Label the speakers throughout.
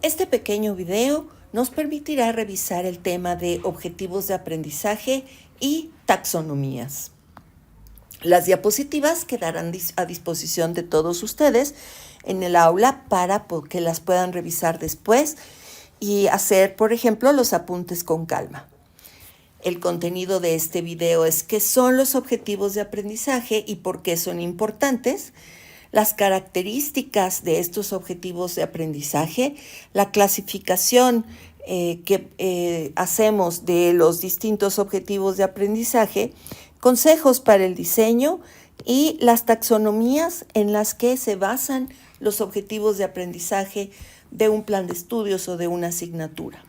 Speaker 1: Este pequeño video nos permitirá revisar el tema de objetivos de aprendizaje y taxonomías. Las diapositivas quedarán a disposición de todos ustedes en el aula para que las puedan revisar después y hacer, por ejemplo, los apuntes con calma. El contenido de este video es qué son los objetivos de aprendizaje y por qué son importantes, las características de estos objetivos de aprendizaje, la clasificación que hacemos de los distintos objetivos de aprendizaje, consejos para el diseño y las taxonomías en las que se basan los objetivos de aprendizaje de un plan de estudios o de una asignatura.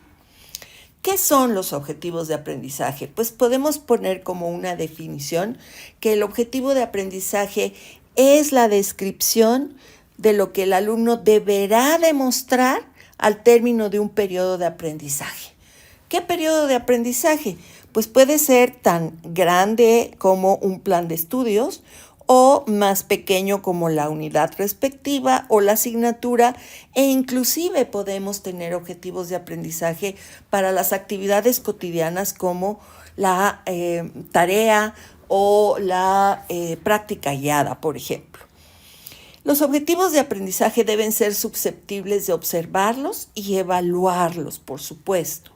Speaker 1: ¿Qué son los objetivos de aprendizaje? Pues podemos poner como una definición que el objetivo de aprendizaje es la descripción de lo que el alumno deberá demostrar al término de un periodo de aprendizaje. ¿Qué periodo de aprendizaje? Pues puede ser tan grande como un plan de estudios o más pequeño como la unidad respectiva o la asignatura, e inclusive podemos tener objetivos de aprendizaje para las actividades cotidianas como la tarea o la práctica guiada, por ejemplo. Los objetivos de aprendizaje deben ser susceptibles de observarlos y evaluarlos, por supuesto.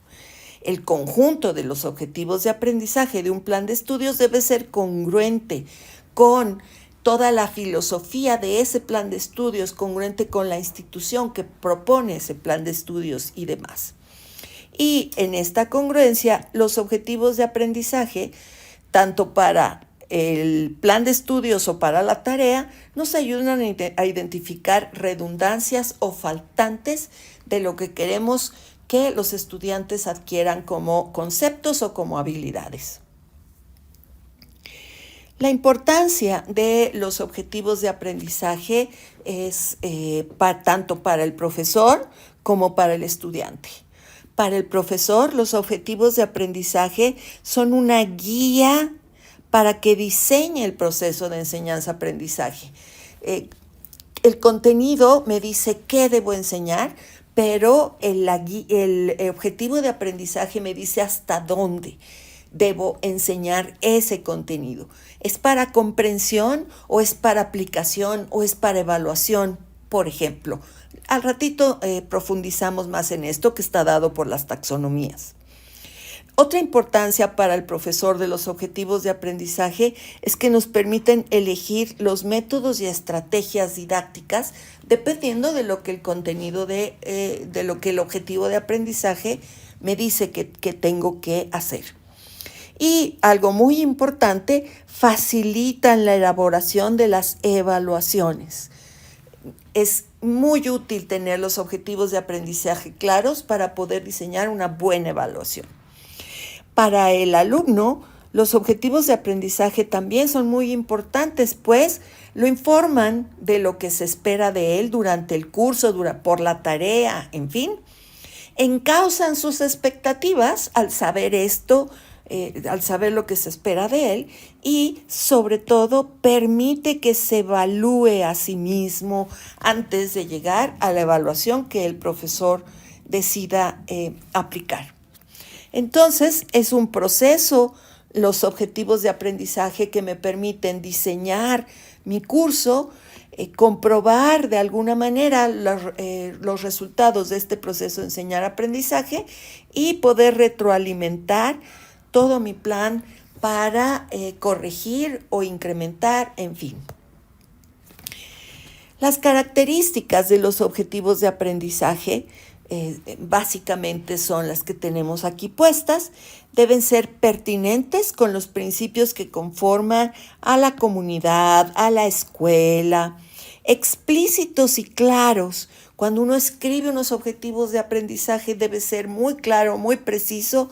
Speaker 1: El conjunto de los objetivos de aprendizaje de un plan de estudios debe ser congruente con toda la filosofía de ese plan de estudios, congruente con la institución que propone ese plan de estudios y demás. Y en esta congruencia, los objetivos de aprendizaje, tanto para el plan de estudios o para la tarea, nos ayudan a identificar redundancias o faltantes de lo que queremos que los estudiantes adquieran como conceptos o como habilidades. La importancia de los objetivos de aprendizaje es tanto para el profesor como para el estudiante. Para el profesor, los objetivos de aprendizaje son una guía para que diseñe el proceso de enseñanza-aprendizaje. El contenido me dice qué debo enseñar, pero el objetivo de aprendizaje me dice hasta dónde debo enseñar ese contenido. ¿Es para comprensión o es para aplicación o es para evaluación, por ejemplo? Al ratito profundizamos más en esto que está dado por las taxonomías. Otra importancia para el profesor de los objetivos de aprendizaje es que nos permiten elegir los métodos y estrategias didácticas dependiendo de lo que el contenido de lo que el objetivo de aprendizaje me dice que tengo que hacer. Y algo muy importante, facilitan la elaboración de las evaluaciones. Es muy útil tener los objetivos de aprendizaje claros para poder diseñar una buena evaluación. Para el alumno, los objetivos de aprendizaje también son muy importantes, pues lo informan de lo que se espera de él durante el curso, por la tarea, en fin. Encausan sus expectativas al saber esto, al saber lo que se espera de él, y sobre todo permite que se evalúe a sí mismo antes de llegar a la evaluación que el profesor decida aplicar. Entonces, es un proceso, los objetivos de aprendizaje que me permiten diseñar mi curso, comprobar de alguna manera los resultados de este proceso de enseñar-aprendizaje y poder retroalimentar todo mi plan para corregir o incrementar, en fin. Las características de los objetivos de aprendizaje básicamente son las que tenemos aquí puestas. Deben ser pertinentes con los principios que conforman a la comunidad, a la escuela, explícitos y claros. Cuando uno escribe unos objetivos de aprendizaje debe ser muy claro, muy preciso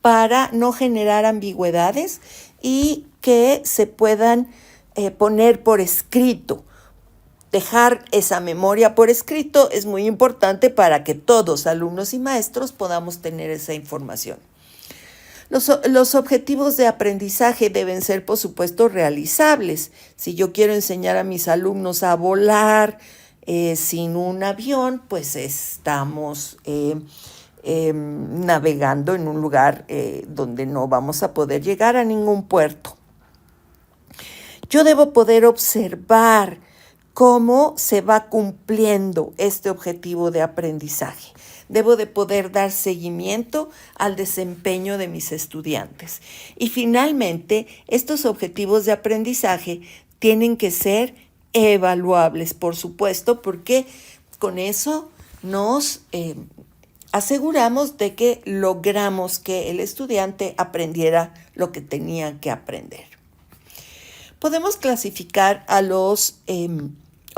Speaker 1: para no generar ambigüedades y que se puedan poner por escrito. Dejar esa memoria por escrito es muy importante para que todos, alumnos y maestros, podamos tener esa información. Los objetivos de aprendizaje deben ser, por supuesto, realizables. Si yo quiero enseñar a mis alumnos a volar, sin un avión, pues estamos navegando en un lugar donde no vamos a poder llegar a ningún puerto. Yo debo poder observar cómo se va cumpliendo este objetivo de aprendizaje. Debo de poder dar seguimiento al desempeño de mis estudiantes. Y finalmente, estos objetivos de aprendizaje tienen que ser evaluables, por supuesto, porque con eso nos aseguramos de que logramos que el estudiante aprendiera lo que tenía que aprender. Podemos clasificar a los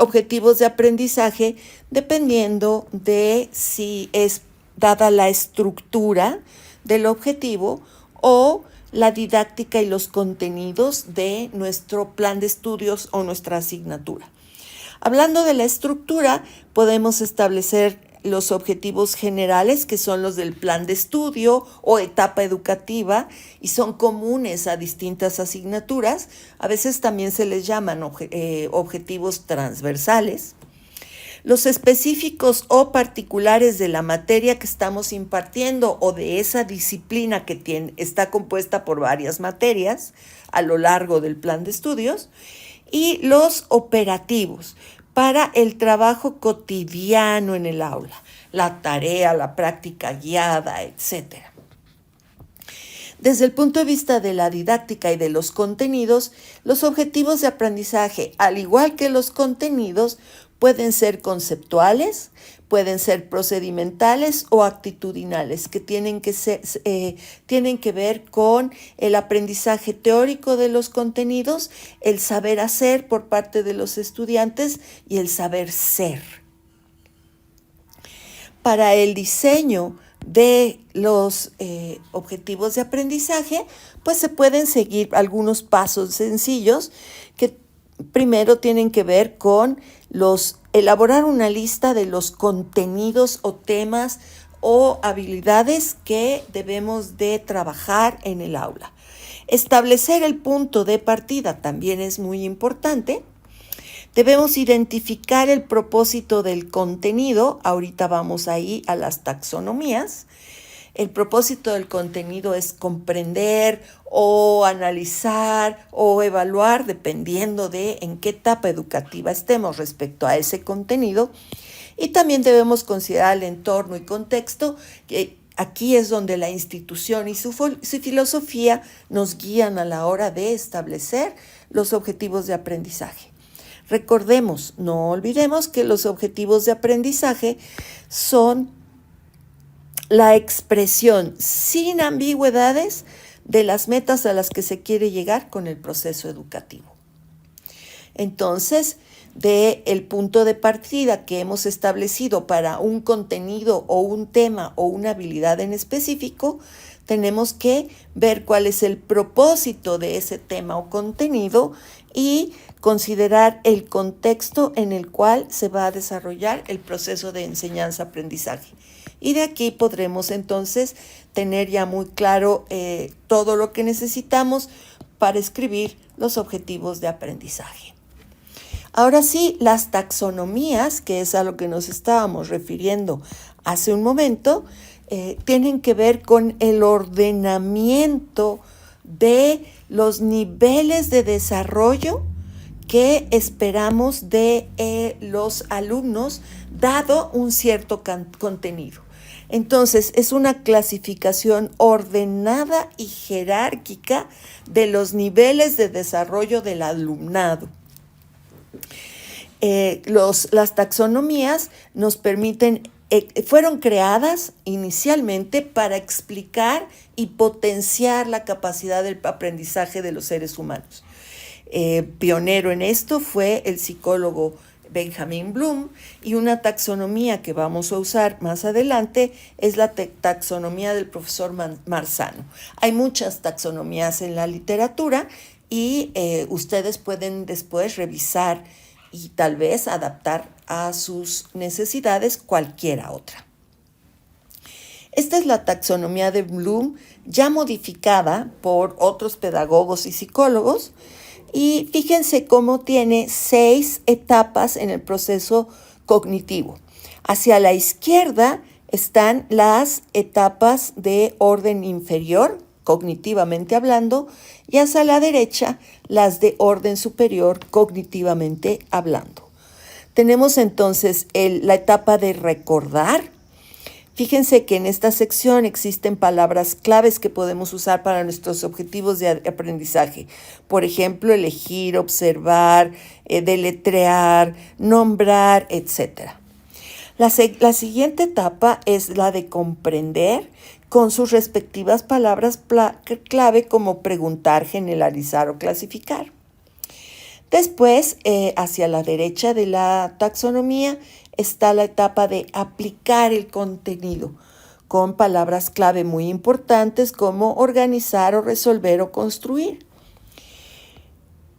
Speaker 1: objetivos de aprendizaje dependiendo de si es dada la estructura del objetivo o la didáctica y los contenidos de nuestro plan de estudios o nuestra asignatura. Hablando de la estructura, podemos establecer los objetivos generales, que son los del plan de estudio o etapa educativa, y son comunes a distintas asignaturas. A veces también se les llaman objetivos transversales. Los específicos o particulares de la materia que estamos impartiendo o de esa disciplina que está compuesta por varias materias a lo largo del plan de estudios. Y los operativos para el trabajo cotidiano en el aula, la tarea, la práctica guiada, etc. Desde el punto de vista de la didáctica y de los contenidos, los objetivos de aprendizaje, al igual que los contenidos, pueden ser conceptuales, pueden ser procedimentales o actitudinales, que tienen que ver con el aprendizaje teórico de los contenidos, el saber hacer por parte de los estudiantes y el saber ser. Para el diseño de los objetivos de aprendizaje, pues se pueden seguir algunos pasos sencillos que primero tienen que ver con elaborar una lista de los contenidos o temas o habilidades que debemos de trabajar en el aula. Establecer el punto de partida también es muy importante. Debemos identificar el propósito del contenido. Ahorita vamos ahí a las taxonomías. El propósito del contenido es comprender o analizar o evaluar, dependiendo de en qué etapa educativa estemos respecto a ese contenido. Y también debemos considerar el entorno y contexto, que aquí es donde la institución y su filosofía nos guían a la hora de establecer los objetivos de aprendizaje. Recordemos, no olvidemos que los objetivos de aprendizaje son la expresión sin ambigüedades de las metas a las que se quiere llegar con el proceso educativo. Entonces, del punto de partida que hemos establecido para un contenido o un tema o una habilidad en específico, tenemos que ver cuál es el propósito de ese tema o contenido y considerar el contexto en el cual se va a desarrollar el proceso de enseñanza-aprendizaje. Y de aquí podremos entonces tener ya muy claro todo lo que necesitamos para escribir los objetivos de aprendizaje. Ahora sí, las taxonomías, que es a lo que nos estábamos refiriendo hace un momento, tienen que ver con el ordenamiento de los niveles de desarrollo que esperamos de los alumnos, dado un cierto contenido. Entonces, es una clasificación ordenada y jerárquica de los niveles de desarrollo del alumnado. Las taxonomías nos permiten, fueron creadas inicialmente para explicar y potenciar la capacidad del aprendizaje de los seres humanos. Pionero en esto fue el psicólogo Benjamin Bloom, y una taxonomía que vamos a usar más adelante es la taxonomía del profesor Marzano. Hay muchas taxonomías en la literatura y ustedes pueden después revisar y tal vez adaptar a sus necesidades cualquiera otra. Esta es la taxonomía de Bloom, ya modificada por otros pedagogos y psicólogos. Y fíjense cómo tiene 6 etapas en el proceso cognitivo. Hacia la izquierda están las etapas de orden inferior, cognitivamente hablando, y hacia la derecha las de orden superior, cognitivamente hablando. Tenemos entonces la etapa de recordar. Fíjense que en esta sección existen palabras claves que podemos usar para nuestros objetivos de aprendizaje. Por ejemplo, elegir, observar, deletrear, nombrar, etc. La siguiente etapa es la de comprender con sus respectivas palabras clave como preguntar, generalizar o clasificar. Después, hacia la derecha de la taxonomía, está la etapa de aplicar el contenido con palabras clave muy importantes como organizar o resolver o construir.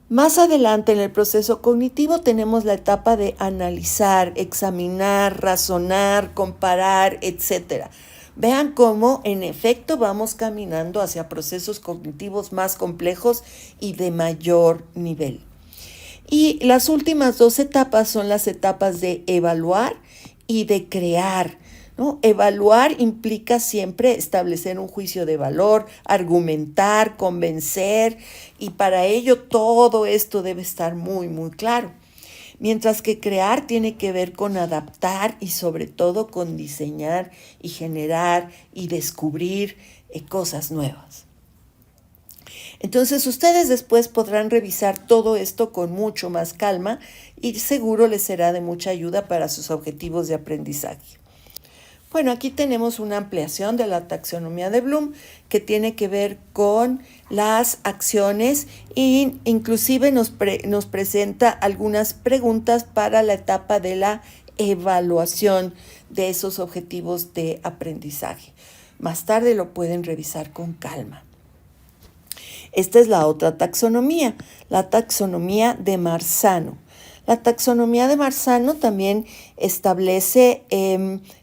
Speaker 1: Más adelante en el proceso cognitivo tenemos la etapa de analizar, examinar, razonar, comparar, etc. Vean cómo en efecto vamos caminando hacia procesos cognitivos más complejos y de mayor nivel. Y las últimas dos etapas son las etapas de evaluar y de crear, ¿no? Evaluar implica siempre establecer un juicio de valor, argumentar, convencer, y para ello todo esto debe estar muy, muy claro. Mientras que crear tiene que ver con adaptar y sobre todo con diseñar y generar y descubrir cosas nuevas. Entonces ustedes después podrán revisar todo esto con mucho más calma y seguro les será de mucha ayuda para sus objetivos de aprendizaje. Bueno, aquí tenemos una ampliación de la taxonomía de Bloom que tiene que ver con las acciones e inclusive nos presenta algunas preguntas para la etapa de la evaluación de esos objetivos de aprendizaje. Más tarde lo pueden revisar con calma. Esta es la otra taxonomía, la taxonomía de Marzano. La taxonomía de Marzano también establece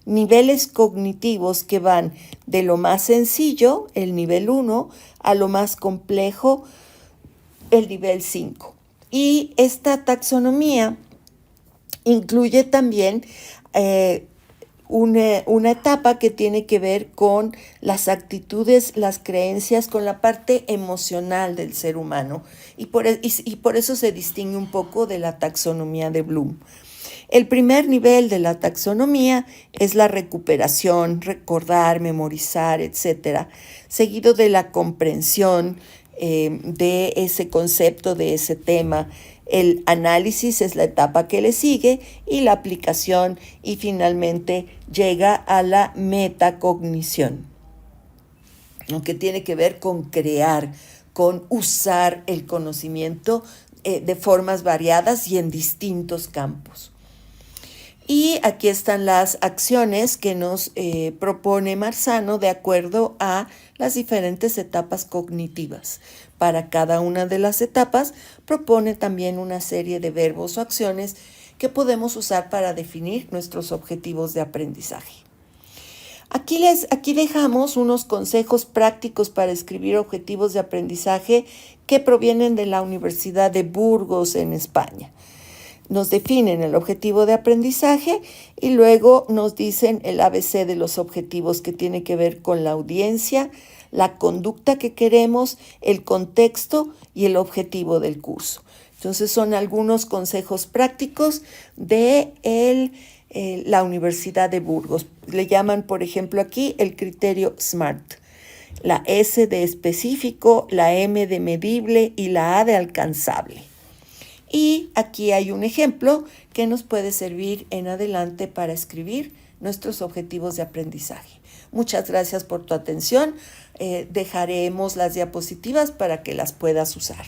Speaker 1: niveles cognitivos que van de lo más sencillo, el nivel 1, a lo más complejo, el nivel 5. Y esta taxonomía incluye también una etapa que tiene que ver con las actitudes, las creencias, con la parte emocional del ser humano. Y por eso se distingue un poco de la taxonomía de Bloom. El primer nivel de la taxonomía es la recuperación, recordar, memorizar, etc., seguido de la comprensión de ese concepto, de ese tema. El análisis es la etapa que le sigue y la aplicación y finalmente llega a la metacognición, que tiene que ver con crear, con usar el conocimiento de formas variadas y en distintos campos. Y aquí están las acciones que nos propone Marzano de acuerdo a las diferentes etapas cognitivas. Para cada una de las etapas propone también una serie de verbos o acciones que podemos usar para definir nuestros objetivos de aprendizaje. Aquí dejamos unos consejos prácticos para escribir objetivos de aprendizaje que provienen de la Universidad de Burgos en España. Nos definen el objetivo de aprendizaje y luego nos dicen el ABC de los objetivos que tiene que ver con la audiencia, la conducta que queremos, el contexto y el objetivo del curso. Entonces son algunos consejos prácticos de la Universidad de Burgos. Le llaman, por ejemplo, aquí el criterio SMART. La S de específico, la M de medible y la A de alcanzable. Y aquí hay un ejemplo que nos puede servir en adelante para escribir nuestros objetivos de aprendizaje. Muchas gracias por tu atención. Dejaremos las diapositivas para que las puedas usar.